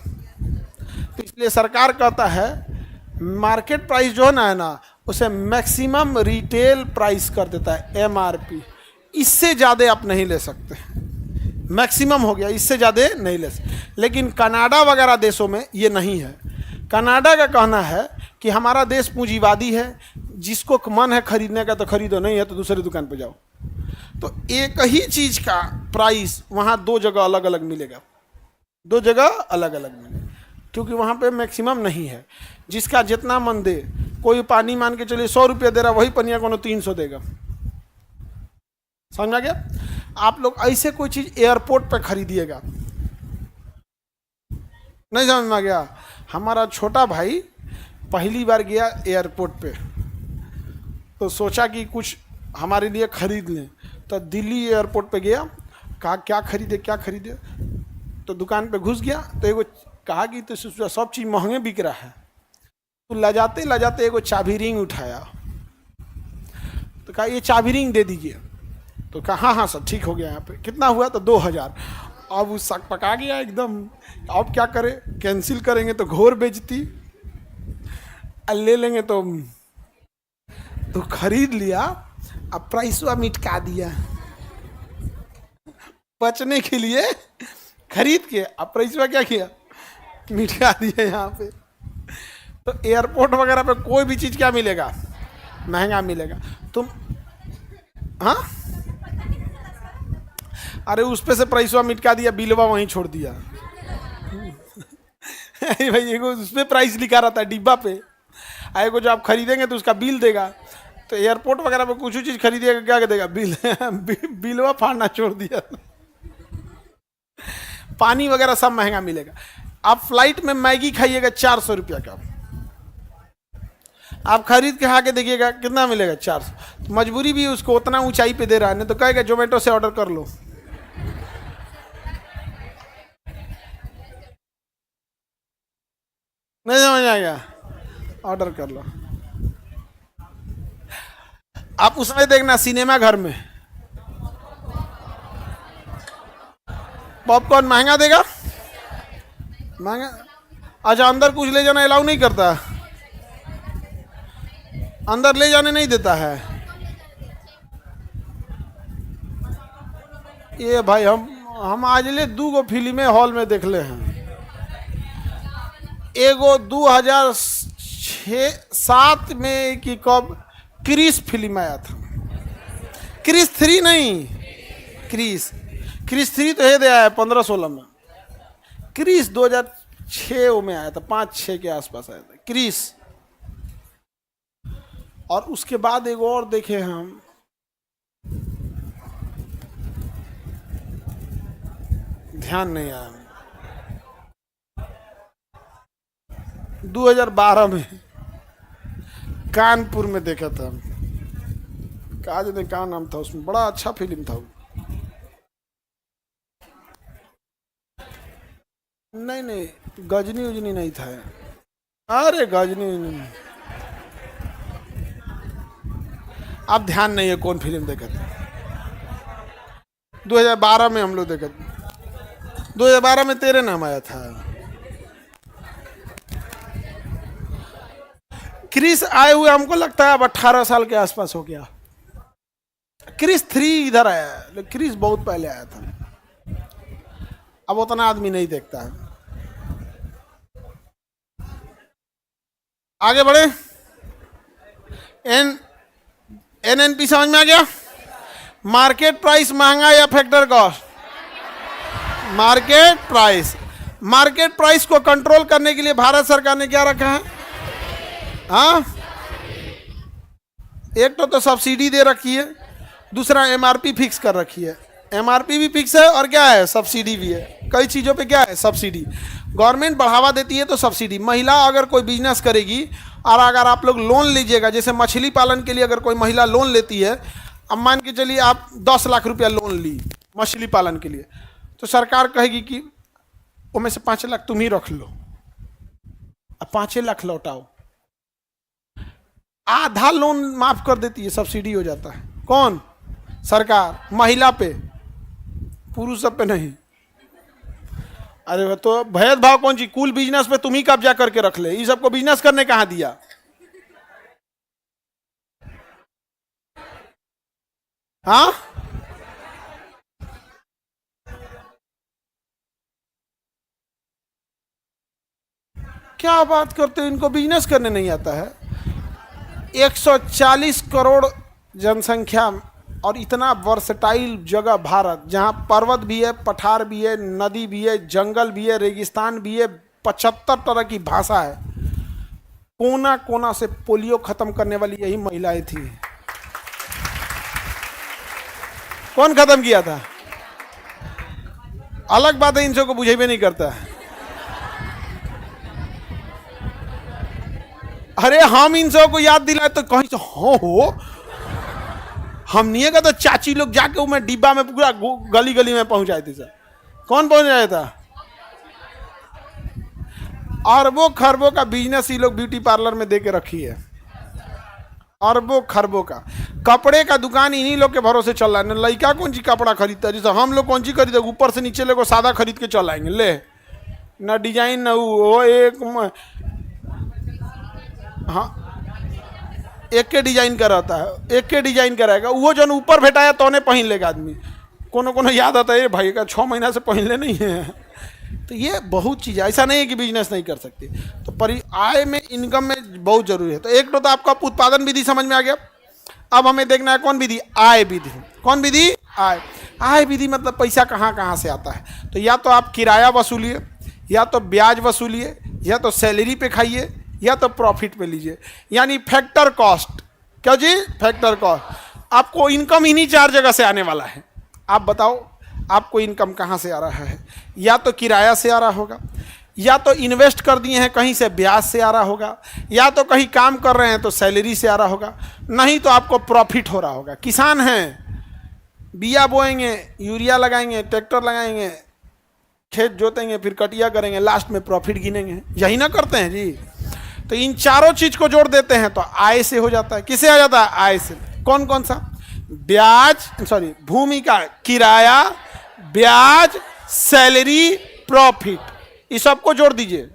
तो इसलिए सरकार कहता है मार्केट प्राइस जो है ना उसे मैक्सिमम रिटेल प्राइस कर देता है, एमआरपी। इससे ज़्यादा आप नहीं ले सकते, मैक्सिमम हो गया, इससे ज़्यादा नहीं ले सकते। लेकिन कनाडा वगैरह देशों में ये नहीं है। कनाडा का कहना है कि हमारा देश पूंजीवादी है, जिसको मन है खरीदने का तो खरीदो, नहीं है तो दूसरी दुकान पे जाओ। तो एक ही चीज़ का प्राइस वहाँ दो जगह अलग अलग मिलेगा, दो जगह अलग अलग मिलेगा, क्योंकि वहाँ पे मैक्सिमम नहीं है। जिसका जितना मन दे, कोई पानी मान के चलिए 100 रुपया दे रहा, वही पनिया को 300 देगा। समझ आ गया? आप लोग ऐसे कोई चीज एयरपोर्ट पे खरीदिएगा, नहीं समझ में आ गया? हमारा छोटा भाई पहली बार गया एयरपोर्ट पे, तो सोचा कि कुछ हमारे लिए खरीद लें, तो दिल्ली एयरपोर्ट पे गया, कहा क्या खरीदे क्या खरीदे, तो दुकान पे घुस गया, तो एगो कहा कि तो सब चीज़ महंगे बिक रहा है। तो लजाते लजाते एगो चाबी रिंग उठाया, तो कहा ये चाबी रिंग दे दीजिए। तो कहा हाँ हाँ सर ठीक हो गया। यहाँ पे कितना हुआ? तो 2000। अब उस शक पका गया एकदम, अब क्या करे? कैंसिल करेंगे तो घोर बेइज्जती, ले लेंगे तो खरीद लिया। अब प्राइसवा मिटका दिया बचने के लिए, खरीद के अब प्राइसवा क्या किया? मिटका दिया। यहाँ पे तो एयरपोर्ट वगैरह पे कोई भी चीज़ क्या मिलेगा? महंगा मिलेगा। तुम हाँ, अरे उस पे से प्राइसवा मिटका दिया, बिलवा वहीं छोड़ दिया। भाई एगो उस पे प्राइस लिखा रहता है डिब्बा पे, एगो जो आप खरीदेंगे तो उसका बिल देगा। तो एयरपोर्ट वगैरह पे कुछ चीज खरीदिएगा, क्या देगा? बिल। बिलवा फाड़ना छोड़ दिया। पानी वगैरह सब महंगा मिलेगा। आप फ्लाइट में मैगी खाइएगा 400 रुपया का, आप खरीद के खा के देखिएगा कितना मिलेगा? 400। मजबूरी भी उसको उतना ऊंचाई पे दे रहा है, नहीं तो कहेगा जोमेटो से ऑर्डर कर लो। नहीं समझ आएगा? ऑर्डर कर लो। आप उसमें देखना सिनेमा घर में पॉपकॉर्न महंगा देगा, महंगा। अच्छा अंदर कुछ ले जाना अलाउ नहीं करता, अंदर ले जाने नहीं देता है। ये भाई हम आज ले 2 फिल्में हॉल में देख ले हैं। एगो 2006-7 में कि कब क्रिस फिल्म आया था, क्रिस 3 नहीं, क्रिस 3 तो है दे आया 15-16 में, क्रिस 2006 में आया था, 5-6 के आसपास आया था क्रिस। और उसके बाद एक और देखे हम, ध्यान नहीं आया, 2012 में कानपुर में देखा था, काज ने क्या नाम था उसमें, बड़ा अच्छा फिल्म था वो। नहीं नहीं, गजनी उजनी नहीं था। अरे गजनी उजनी नहीं। अब ध्यान नहीं है कौन फिल्म देखा था। 2012 में हम लोग देखा था। 2012 में तेरे नाम आया था। क्रिस आए हुए हमको लगता है अब 18 साल के आसपास हो गया। क्रिस 3 इधर आया है, लेकिन क्रिस बहुत पहले आया था। अब उतना आदमी नहीं देखता है। आगे बढ़े। एनएनपी समझ में आ गया। मार्केट प्राइस महंगा या factor cost? Market price. Market price को कंट्रोल करने के लिए भारत सरकार ने क्या रखा है? हाँ, एक तो सब्सिडी दे रखी है, दूसरा एमआरपी फिक्स कर रखी है। एमआरपी भी फिक्स है और क्या है, सब्सिडी भी है। कई चीज़ों पे क्या है, सब्सिडी। गवर्नमेंट बढ़ावा देती है तो सब्सिडी। महिला अगर कोई बिजनेस करेगी और अगर आप लोग लोन लीजिएगा, जैसे मछली पालन के लिए अगर कोई महिला लोन लेती है, अब मान के चलिए आप 10 लाख रुपया लोन ली मछली पालन के लिए, तो सरकार कहेगी कि उनमें से 5 लाख तुम ही रख लो, अब 5 लाख लौटाओ। आधा लोन माफ कर देती है, सब्सिडी हो जाता है। कौन? सरकार। महिला पे, पुरुष सब पे नहीं। अरे तो भेदभाव कौन सी? कुल बिजनेस पे तुम ही कब्जा करके रख ले, ये सबको बिजनेस करने कहाँ दिया? हाँ, क्या बात करते हो, इनको बिजनेस करने नहीं आता है। 140 करोड़ जनसंख्या और इतना वर्सटाइल जगह भारत, जहाँ पर्वत भी है, पठार भी है, नदी भी है, जंगल भी है, रेगिस्तान भी है, 75 तरह की भाषा है। कोना कोना से पोलियो खत्म करने वाली यही महिलाएं थी। कौन खत्म किया था? अलग बात है, इन सबको बुझे भी नहीं करता। अरे हम इन सबको याद दिलाए तो कहीं से हो हम नहीं का, तो चाची लोग जाके वो मैं डिब्बा में पूरा गली गली में पहुंचाए थे सर। कौन पहुंचाया था? अरबों खरबों का बिजनेस ये लोग ब्यूटी पार्लर में दे के रखी है। अरबों खरबों का कपड़े का दुकान इन्हीं लोग के भरोसे चल रहा है। न लड़का कौन सी कपड़ा खरीदता है, जैसे हम लोग कौन सी खरीदे, ऊपर से नीचे लोग सादा खरीद के चल आएंगे। ले न डिजाइन न वो एक हाँ, एक के डिजाइन का रहता है, एक के डिजाइन का रहेगा। वो जो ऊपर भेटाया तो ने पहन लेगा आदमी। कोनो कोनो याद आता है भाई का 6 महीना से पहन ले नहीं है। तो ये बहुत चीज़ है, ऐसा नहीं है कि बिजनेस नहीं कर सकते। तो आय में, इनकम में बहुत जरूरी है। तो एक तो आपका उत्पादन विधि समझ में आ गया। अब हमें देखना है कौन विधि? आय विधि। कौन विधि? आय। आय विधि मतलब पैसा कहाँ कहाँ से आता है। तो या तो आप किराया वसूलिए, या तो ब्याज वसूलिए, या तो सैलरी पे खाइए, या तो प्रॉफिट पे लीजिए, यानी फैक्टर कॉस्ट। क्या जी? Factor cost. आपको इनकम इन्हीं 4 जगह से आने वाला है। आप बताओ आपको इनकम कहाँ से आ रहा है? या तो किराया से आ रहा होगा, या तो इन्वेस्ट कर दिए हैं कहीं से ब्याज से आ रहा होगा, या तो कहीं काम कर रहे हैं तो सैलरी से आ रहा होगा, नहीं तो आपको प्रॉफिट हो रहा होगा। किसान हैं, बिया बोएंगे, यूरिया लगाएंगे, ट्रैक्टर लगाएंगे, खेत जोतेंगे, फिर कटिया करेंगे, लास्ट में प्रॉफिट गिनेंगे। यही ना करते हैं जी। तो इन चारों चीज को जोड़ देते हैं तो आय से हो जाता है। किसे आ जाता है? आय से। कौन कौन सा? ब्याज, सॉरी, भूमि का किराया, ब्याज, सैलरी, प्रॉफिट, इस सबको जोड़ दीजिए।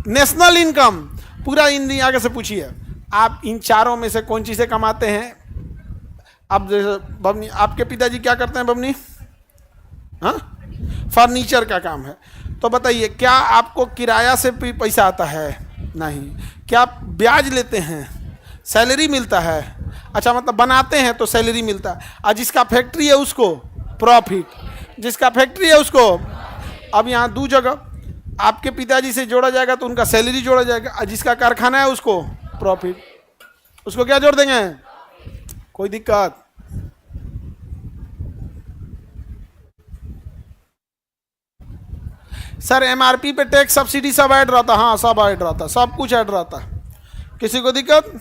नेशनल इनकम पूरा इंडिया आगे से पूछिए आप इन चारों में से कौन चीज़ से कमाते हैं? अब जैसे बबनी, आपके पिताजी क्या करते हैं बबनी? हाँ, फर्नीचर का काम है। तो बताइए, क्या आपको किराया से भी पैसा आता है? नहीं। क्या आप ब्याज लेते हैं? सैलरी मिलता है। अच्छा, मतलब बनाते हैं तो सैलरी मिलता है। और जिसका फैक्ट्री है उसको प्रॉफिट, जिसका फैक्ट्री है उसको। अब यहाँ 2 जगह आपके पिताजी से जोड़ा जाएगा तो उनका सैलरी जोड़ा जाएगा, और जिसका कारखाना है उसको प्रॉफिट। उसको क्या जोड़ देंगे? कोई दिक्कत? सर एमआरपी पे टैक्स सब्सिडी सब ऐड रहता, हाँ सब ऐड रहता, सब कुछ ऐड रहता। किसी को दिक्कत?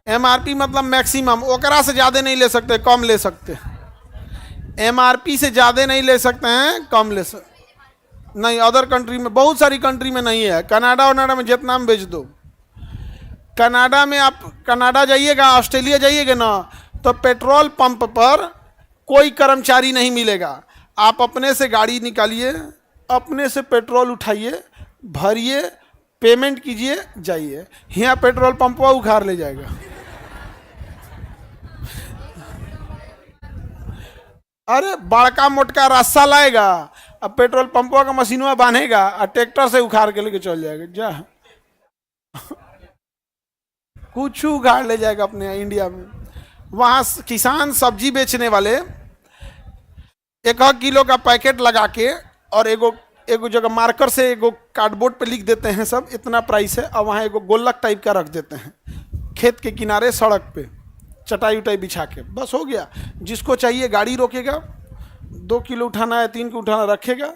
एमआरपी मतलब मैक्सिमम, ओकरा से ज्यादा नहीं ले सकते, कम ले सकते। एमआरपी से ज्यादा नहीं ले सकते हैं, कम ले सकते। नहीं, अदर कंट्री में, बहुत सारी कंट्री में नहीं है। कनाडा वनाडा में जितना में बेच दो। कनाडा में आप कनाडा जाइएगा, ऑस्ट्रेलिया जाइएगा ना, तो पेट्रोल पंप पर कोई कर्मचारी नहीं मिलेगा। आप अपने से गाड़ी निकालिए, अपने से पेट्रोल उठाइए, भरिए, पेमेंट कीजिए, जाइए। यहाँ पेट्रोल पंप पर उखाड़ ले जाएगा। अरे बड़का मोटका रास्ता लाएगा, अब पेट्रोल पंपों का मशीनों बांधेगा और ट्रैक्टर से उखाड़ के लेके चल जाएगा। जा कुछ उखाड़ ले जाएगा अपने इंडिया में। वहां किसान सब्जी बेचने वाले 1 किलो का पैकेट लगा के और एगो जगह मार्कर से एगो कार्डबोर्ड पे लिख देते हैं सब इतना प्राइस है, और वहाँ एगो गोलक टाइप का रख देते हैं खेत के किनारे सड़क पे, चटाई उटाई बिछा के, बस हो गया। जिसको चाहिए गाड़ी रोकेगा, 2 किलो उठाना है, 3 किलो उठाना, रखेगा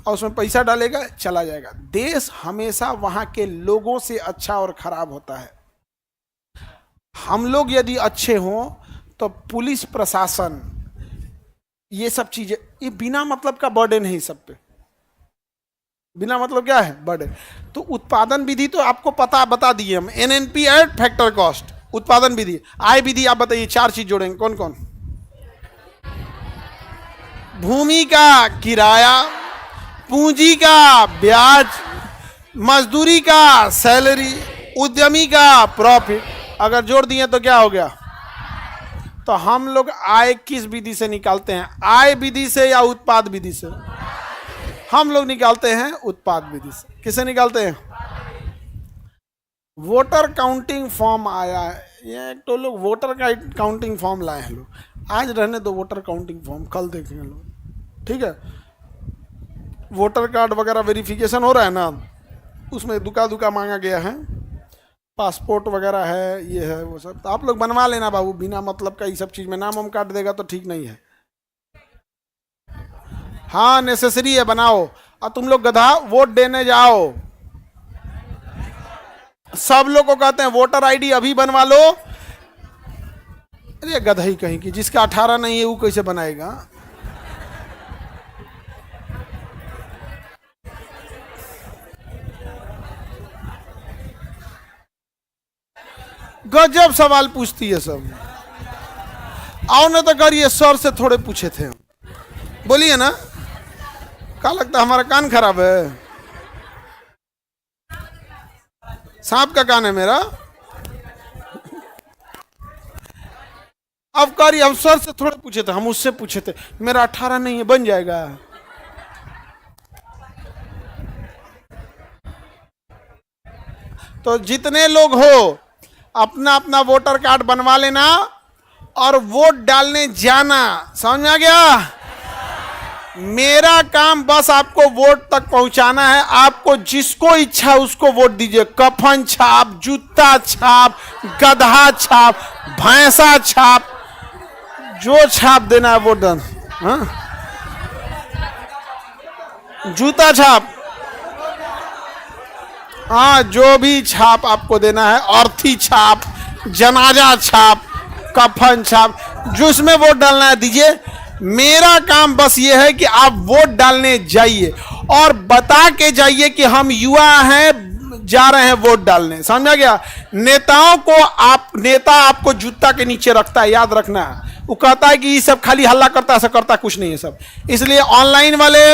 और उसमें पैसा डालेगा, चला जाएगा। देश हमेशा वहाँ के लोगों से अच्छा और खराब होता है। हम लोग यदि अच्छे हों तो पुलिस प्रशासन ये सब चीजें, ये बिना मतलब का बर्डन है सब पे। बिना मतलब क्या है? बर्डन। तो उत्पादन विधि तो आपको बता दिए हम, एनएनपी एड फैक्टर कॉस्ट, उत्पादन विधि, आय विधि। आप बताइए 4 चीज जोड़ेंगे, कौन कौन? भूमि का किराया, पूंजी का ब्याज, मजदूरी का सैलरी, उद्यमी का प्रॉफिट। अगर जोड़ दिए तो क्या हो गया? तो हम लोग आय किस विधि से निकालते हैं? आय विधि से या उत्पाद विधि से? हम लोग निकालते हैं उत्पाद विधि से। किसे निकालते हैं? वोटर काउंटिंग फॉर्म आया है, ये एक तो लोग वोटर का काउंटिंग फॉर्म लाए हैं लोग। आज रहने दो वोटर काउंटिंग फॉर्म, कल देखेंगे लोग, ठीक है। वोटर कार्ड वगैरह वेरिफिकेशन हो रहा है ना, उसमें दुका मांगा गया है, पासपोर्ट वगैरह है, ये है वो सब। तो आप लोग बनवा लेना बाबू, बिना मतलब का ये सब चीज़ में नाम हम काट देगा तो ठीक नहीं है। हाँ नेसेसरी है, बनाओ। और तुम लोग गधा वोट देने जाओ, सब लोग को कहते हैं वोटर आईडी अभी बनवा लो। अरे गधा ही कहीं की, जिसका 18 नहीं है वो कैसे बनाएगा? गजब सवाल पूछती है सब। आओ ना तो करिए, सर से थोड़े पूछे थे, बोलिए ना। क्या लगता है हमारा कान खराब है? सांप का कान है मेरा। अब करिए, हम सर से थोड़े पूछे थे, हम उससे पूछे थे, मेरा 18 नहीं है, बन जाएगा। तो जितने लोग हो अपना अपना वोटर कार्ड बनवा लेना और वोट डालने जाना। समझ में आ गया? मेरा काम बस आपको वोट तक पहुंचाना है। आपको जिसको इच्छा उसको वोट दीजिए। कफन छाप, जूता छाप, गधा छाप, भैंसा छाप, जो छाप देना है वोट देना। हाँ? जूता छाप, हाँ जो भी छाप आपको देना है, अर्थी छाप, जनाजा छाप, कफन छाप, जो इसमें वोट डालना है दीजिए। मेरा काम बस ये है कि आप वोट डालने जाइए और बता के जाइए कि हम युवा हैं, जा रहे हैं वोट डालने। समझा गया? नेताओं को नेता आपको जूता के नीचे रखता है, याद रखना है। वो कहता है कि ये सब खाली हल्ला करता है, ऐसा करता कुछ नहीं है सब। इसलिए ऑनलाइन वाले,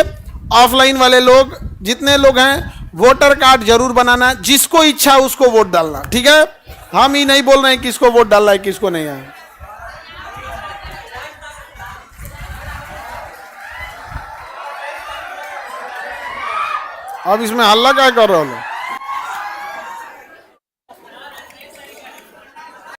ऑफलाइन वाले लोग, जितने लोग हैं, वोटर कार्ड जरूर बनाना। जिसको इच्छा उसको वोट डालना, ठीक है? हम ही नहीं बोल रहे हैं किसको वोट डालना है किसको नहीं है। अब इसमें हल्ला क्या कर रहे हो?